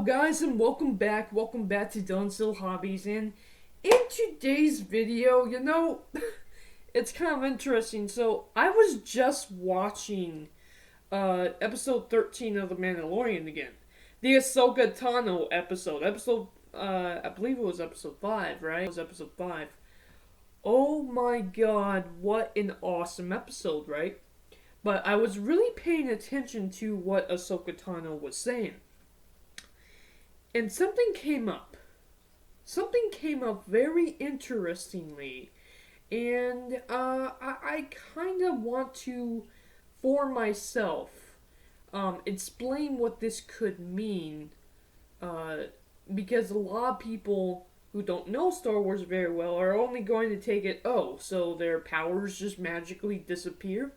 guys, and welcome back to Done Still Hobbies. And in today's video, it's kind of interesting. So I was just watching episode 13 of The Mandalorian again, the Ahsoka Tano episode. I believe it was episode 5, right? It was episode 5. Oh my god, what an awesome episode, right? But I was really paying attention to what Ahsoka Tano was saying. And something came up. Something came up very interestingly. And I kind of want to, for myself, explain what this could mean. Because a lot of people who don't know Star Wars very well are only going to take it, so their powers just magically disappear.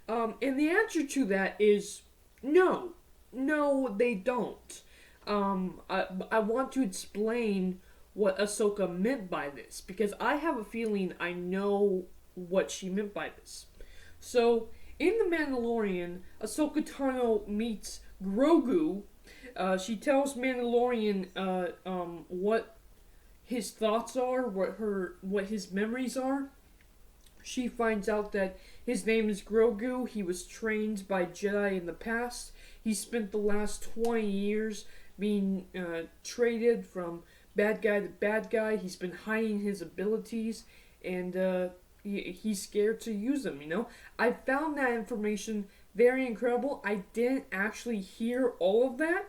And the answer to that is no. No, they don't. I want to explain what Ahsoka meant by this, because I have a feeling I know what she meant by this. So, in The Mandalorian, Ahsoka Tano meets Grogu. She tells Mandalorian what his thoughts are, what his memories are. She finds out that his name is Grogu. He was trained by Jedi in the past. He spent the last 20 years being traded from bad guy to bad guy. He's been hiding his abilities, and he's scared to use them, I found that information very incredible. I didn't actually hear all of that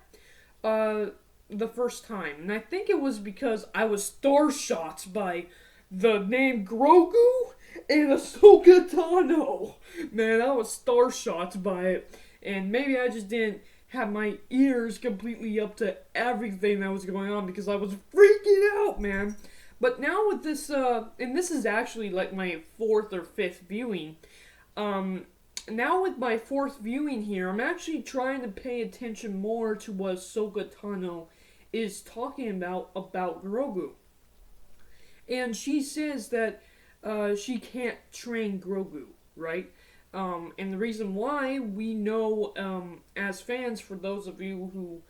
the first time, and I think it was because I was starshot by the name Grogu and Ahsoka Tano. Man, I was starshot by it, and maybe I just didn't have my ears completely up to everything that was going on because I was freaking out, man. But now with this, and this is actually like my 4th or 5th viewing, now with my 4th viewing here, I'm actually trying to pay attention more to what Ahsoka Tano is talking about Grogu. And she says that she can't train Grogu, right? And the reason why, we know, as fans, for those of you who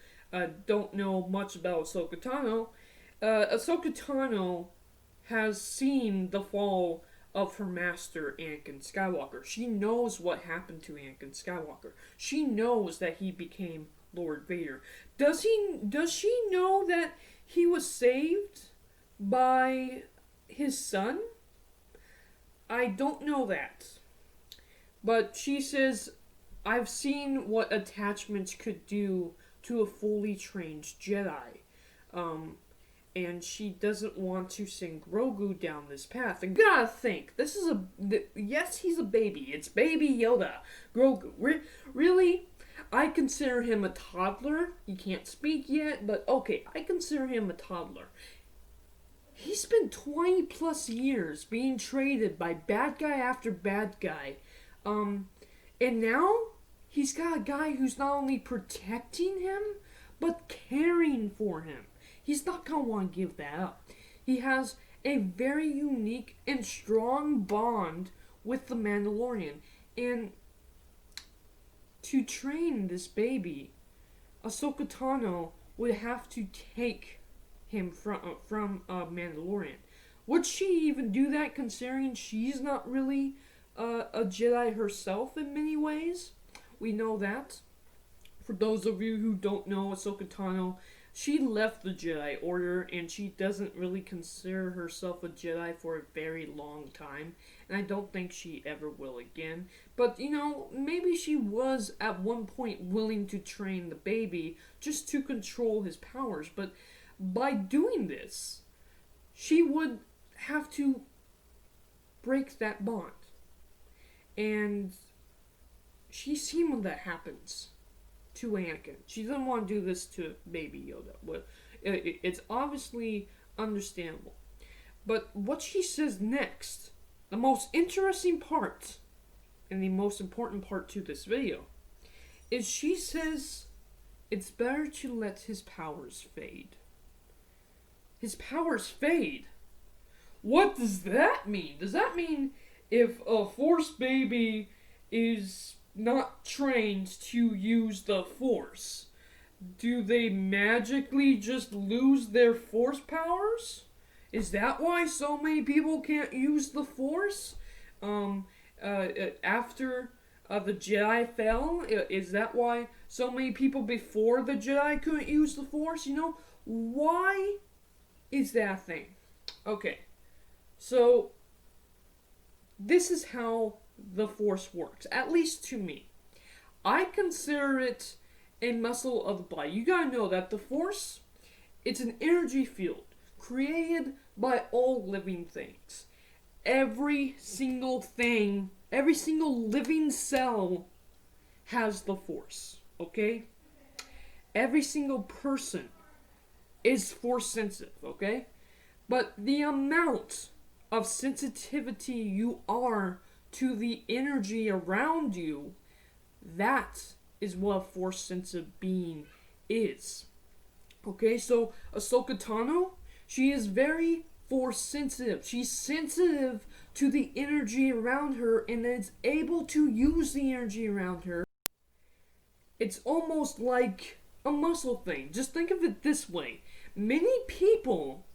don't know much about Ahsoka Tano has seen the fall of her master, Anakin Skywalker. She knows what happened to Anakin Skywalker. She knows that he became Lord Vader. Does she know that he was saved by his son? I don't know that. But she says, I've seen what attachments could do to a fully trained Jedi. And she doesn't want to send Grogu down this path. And you gotta think, yes, he's a baby. It's baby Yoda. Grogu. Really? I consider him a toddler. He can't speak yet, but okay, I consider him a toddler. He spent 20 plus years being traded by bad guy after bad guy. And now he's got a guy who's not only protecting him, but caring for him. He's not gonna want to give that up. He has a very unique and strong bond with the Mandalorian. And to train this baby, Ahsoka Tano would have to take him from Mandalorian. Would she even do that, considering she's not really a Jedi herself in many ways? We know that. For those of you who don't know, Ahsoka Tano, she left the Jedi Order, and she doesn't really consider herself a Jedi for a very long time, and I don't think she ever will again. But, maybe she was at one point willing to train the baby just to control his powers, but by doing this, she would have to break that bond. And she's seen when that happens to Anakin. She doesn't want to do this to baby Yoda. But it's obviously understandable. But what she says next, the most interesting part, and the most important part to this video, is she says it's better to let his powers fade. His powers fade? What does that mean? Does that mean if a Force baby is not trained to use the Force, do they magically just lose their force powers? Is that why so many people can't use the force? After the Jedi fell, is that why so many people before the Jedi couldn't use the force? Why is that a thing? Okay, so this is how the force works, at least to me. I consider it a muscle of the body. You gotta know that the force, it's an energy field created by all living things. Every single thing, every single living cell has the force, okay? Every single person is force sensitive, okay? But the amount of sensitivity you are to the energy around you, that is what a force sensitive being is. Okay, so Ahsoka Tano, she is very force sensitive. She's sensitive to the energy around her and is able to use the energy around her. It's almost like a muscle thing. Just think of it this way. Many people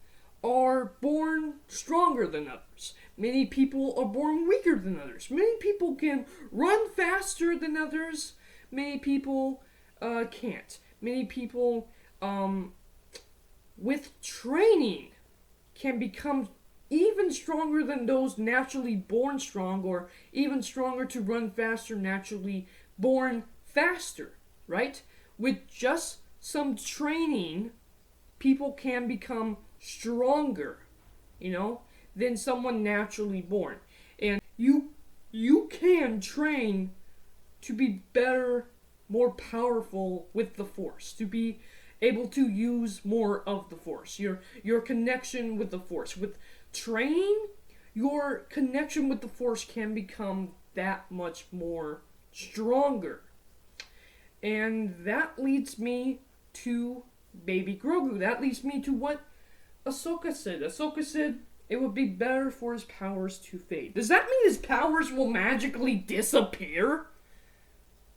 are born stronger than others. Many people are born weaker than others. Many people can run faster than others. Many people can't. Many people, with training, can become even stronger than those naturally born strong, or even stronger to run faster, naturally born faster, right? With just some training, people can become stronger, than someone naturally born. And you can train to be better, more powerful with the force, to be able to use more of the force, your connection with the force. With training, your connection with the force can become that much more stronger. And that leads me to baby Grogu. That leads me to what Ahsoka said. Ahsoka said it would be better for his powers to fade. Does that mean his powers will magically disappear?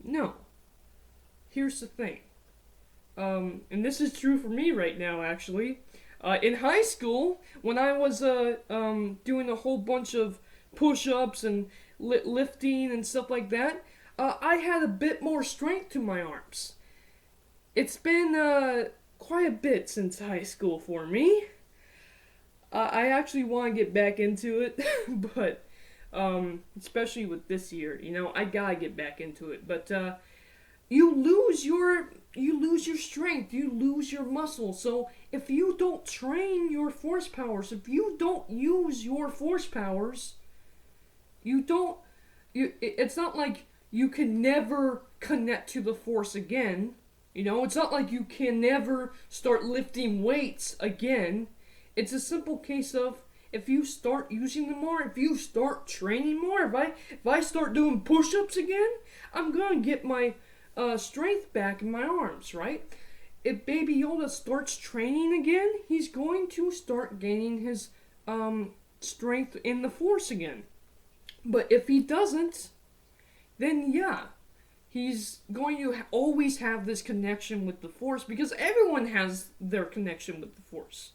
No. Here's the thing. And this is true for me right now, actually. In high school, when I was doing a whole bunch of push-ups and lifting and stuff like that, I had a bit more strength to my arms. It's been quite a bit since high school for me. I actually want to get back into it, but especially with this year, I gotta get back into it. But you lose your strength, you lose your muscle. So if you don't train your force powers, if you don't use your force powers, it's not like you can never connect to the force again. It's not like you can never start lifting weights again. It's a simple case of, if you start using them more, if you start training more, if I start doing push-ups again, I'm gonna get my strength back in my arms, right? If Baby Yoda starts training again, he's going to start gaining his strength in the Force again. But if he doesn't, then yeah, he's going to always have this connection with the Force, because everyone has their connection with the Force.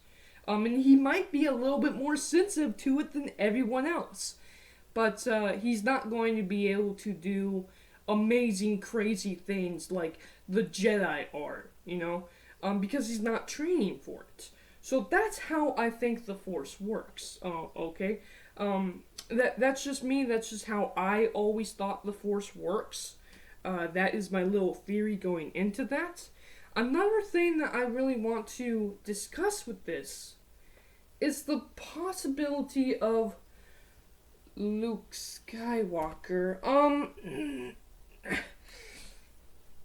And he might be a little bit more sensitive to it than everyone else. But he's not going to be able to do amazing, crazy things like the Jedi are, because he's not training for it. So that's how I think the Force works, okay? That's just me, that's just how I always thought the Force works. That is my little theory going into that. Another thing that I really want to discuss with this is the possibility of Luke Skywalker.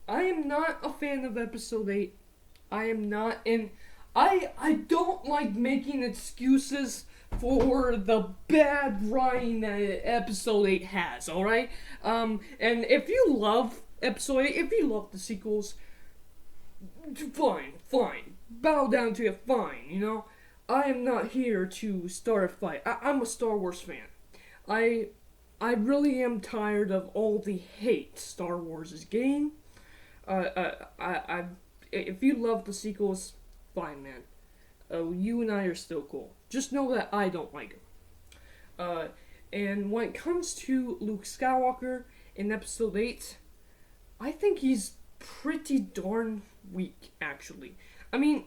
I am not a fan of Episode 8. I am not, and I don't like making excuses for the bad writing that Episode 8 has, alright? And if you love Episode 8, if you love the sequels, fine. Bow down to it, fine, I am not here to start a fight. I'm a Star Wars fan. I really am tired of all the hate Star Wars is getting. if you love the sequels, fine, man. You and I are still cool. Just know that I don't like them. And when it comes to Luke Skywalker in Episode 8, I think he's pretty darn weak, actually. I mean,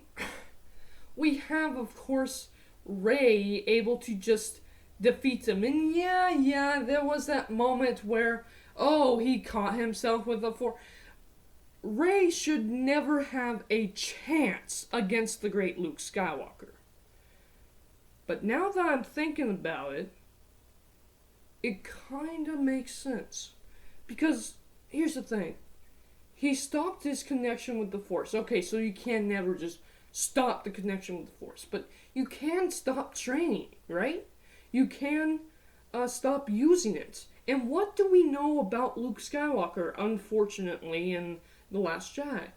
we have, of course, Rey able to just defeat him. And yeah, there was that moment where, oh, he caught himself with a force. Rey should never have a chance against the great Luke Skywalker. But now that I'm thinking about it, it kinda makes sense. Because, here's the thing. He stopped his connection with the Force. Okay, so you can never just stop the connection with the Force. But you can stop training, right? You can stop using it. And what do we know about Luke Skywalker, unfortunately, in The Last Jedi?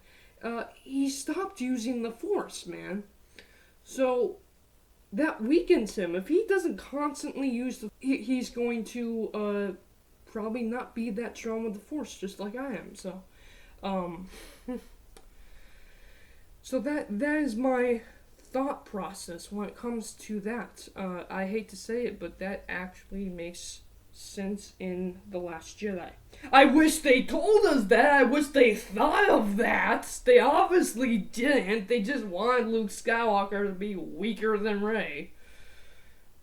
He stopped using the Force, man. So, that weakens him. If he doesn't constantly use he's going to probably not be that strong with the Force, just like I am. So, so that is my thought process when it comes to that. I hate to say it, but that actually makes sense in The Last Jedi. I wish they told us that. I wish they thought of that. They obviously didn't. They just wanted Luke Skywalker to be weaker than Rey.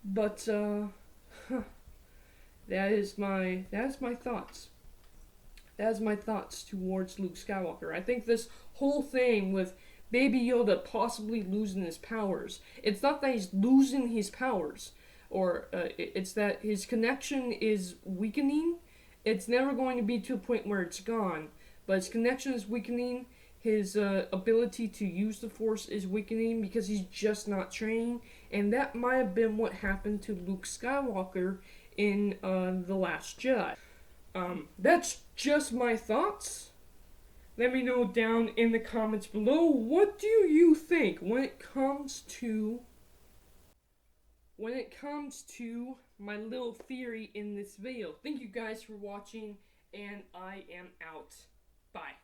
But that's my thoughts. That's my thoughts towards Luke Skywalker. I think this whole thing with Baby Yoda possibly losing his powers, it's not that he's losing his powers, or it's that his connection is weakening. It's never going to be to a point where it's gone, but his connection is weakening. His ability to use the Force is weakening because he's just not trained, and that might have been what happened to Luke Skywalker in The Last Jedi. That's just my thoughts. Let me know down in the comments below, what do you think when it comes to my little theory in this video. Thank you guys for watching, and I am out. Bye.